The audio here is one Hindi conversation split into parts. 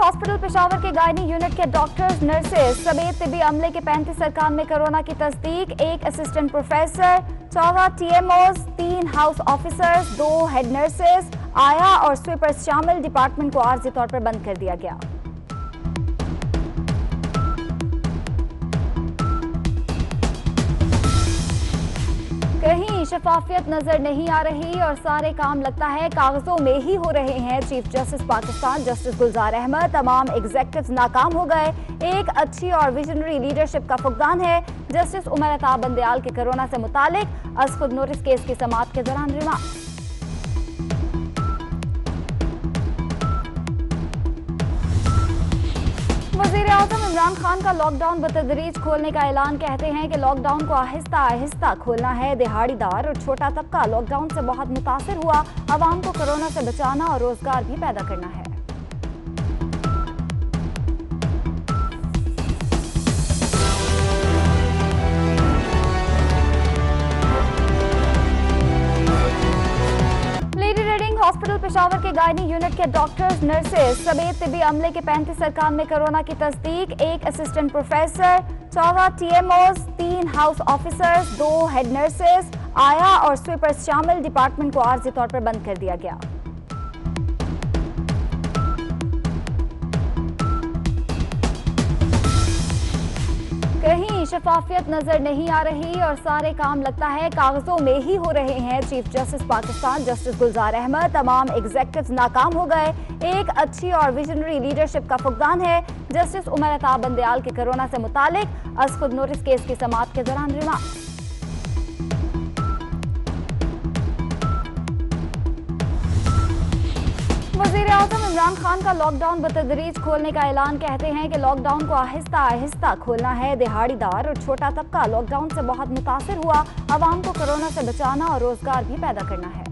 हॉस्पिटल पेशावर के गायनी यूनिट के डॉक्टर्स, नर्सेज समेत तिब्बी अमले के 35 अरकान में कोरोना की तस्दीक। 1 assistant professor, 14 TMOs, 3 house officers, 2 head nurses, आया और स्वीपर्स शामिल डिपार्टमेंट को आर्जी तौर पर बंद कर दिया गया। कहीं शफाफियत नजर नहीं आ रही और सारे काम लगता है कागजों में ही हो रहे हैं। चीफ जस्टिस पाकिस्तान जस्टिस गुलजार अहमद, तमाम एग्जीक्यूटिव्स नाकाम हो गए। एक अच्छी और विजनरी लीडरशिप का फुकदान है। जस्टिस उमर अता बंदयाल के कोरोना से मुतालिक अज खुद नोटिस केस की समाअत के दौरान रिमार्क। वज़ीर-ए-आज़म इमरान खान का लॉकडाउन बतदरीज खोलने का ऐलान। कहते हैं कि लॉकडाउन को आहिस्ता आहिस्ता खोलना है। दिहाड़ीदार और छोटा तबका लॉकडाउन से बहुत मुतासिर हुआ। अवाम को कोरोना से बचाना और रोजगार भी पैदा करना है। हॉस्पिटल पेशावर के गायनी यूनिट के डॉक्टर्स, नर्सेज समेत तिब्बी अमले के 35 अरकान में कोरोना की तस्दीक। 1 assistant professor, 14 TMOs, 3 house officers, 2 head nurses, आया और स्वीपर्स शामिल डिपार्टमेंट को आर्जी तौर पर बंद कर दिया गया। कहीं शफाफियत नजर नहीं आ रही और सारे काम लगता है कागजों में ही हो रहे हैं। चीफ जस्टिस पाकिस्तान जस्टिस गुलजार अहमद, तमाम एग्जीक्यूटिव्स नाकाम हो गए। एक अच्छी और विजनरी लीडरशिप का फुकदान है। जस्टिस उमर अता बंदयाल के कोरोना से मुतालिक अज खुद नोटिस केस की समाअत के दौरान रिमार्क। वज़ीर-ए-आज़म इमरान खान का लॉकडाउन बतदरीज खोलने का ऐलान। कहते हैं कि लॉकडाउन को आहिस्ता आहिस्ता खोलना है। दिहाड़ीदार और छोटा तबका लॉकडाउन से बहुत मुतासिर हुआ। अवाम को कोरोना से बचाना और रोजगार भी पैदा करना है।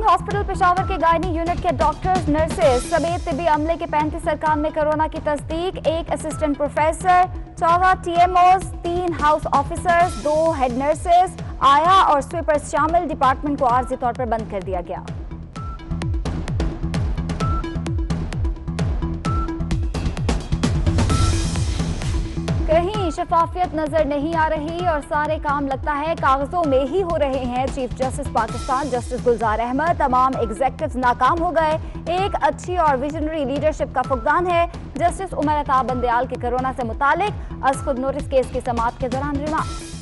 हॉस्पिटल पेशावर के गायनी यूनिट के डॉक्टर्स, नर्सेज समेत तिब्बी अमले के 35 अरकान में कोरोना की तस्दीक। 1 assistant professor, 14 TMOs, 3 house officers, 2 head nurses, आया और स्वीपर्स शामिल डिपार्टमेंट को आर्जी तौर पर बंद कर दिया गया। कहीं शफाफियत नजर नहीं आ रही और सारे काम लगता है कागजों में ही हो रहे हैं। चीफ जस्टिस पाकिस्तान जस्टिस गुलजार अहमद, तमाम एग्जीक्यूटिव्स नाकाम हो गए। एक अच्छी और विजनरी लीडरशिप का फुकदान है। जस्टिस उमर अता बंदयाल के कोरोना से मुतालिक अज खुद नोटिस केस की समाअत के दौरान रिमार्क।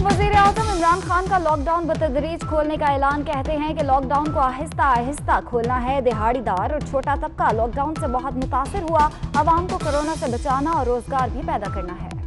वज़ीर-ए-आज़म इमरान खान का लॉकडाउन बतदरीज खोलने का ऐलान। कहते हैं कि लॉकडाउन को आहिस्ता आहिस्ता खोलना है। दिहाड़ीदार और छोटा तबका लॉकडाउन से बहुत मुतासिर हुआ। अवाम को कोरोना से बचाना और रोजगार भी पैदा करना है।